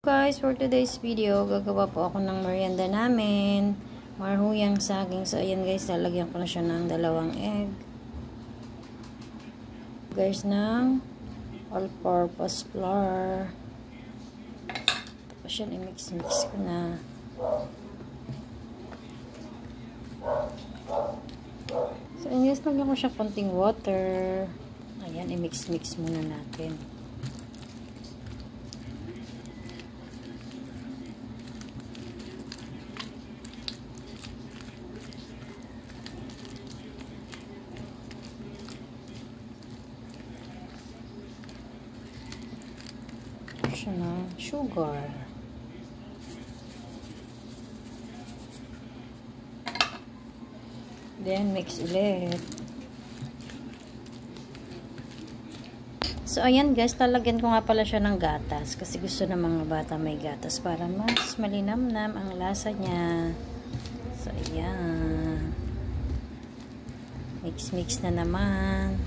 Guys, for today's video, gagawa po ako ng merienda namin. Marhuyang saging. So, ayan guys, lalagyan ko na siya ng 2 egg. Guys, ng all-purpose flour. Tapos yan, i-mix-mix ko na. So, ayan guys, lagyan ko siya konting water. Ayan, i-mix-mix muna natin. Siya na sugar. Then mix ulit. So ayan guys, lalagyan ko nga pala siya ng gatas kasi gusto ng mga bata may gatas para mas malinamnam ang lasa niya. So ayan. Mix na naman.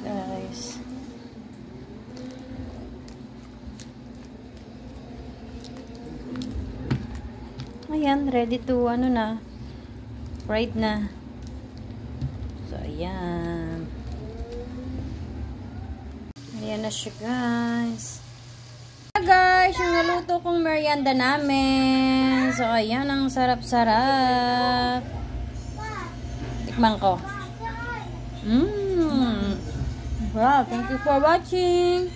Guys, ayan, ready to ano na, fried na. So ayan na siya guys. Guys, yung naluto kong merienda namin. So ayan, ang sarap-sarap. Tikman ko. Wow, thank you for watching.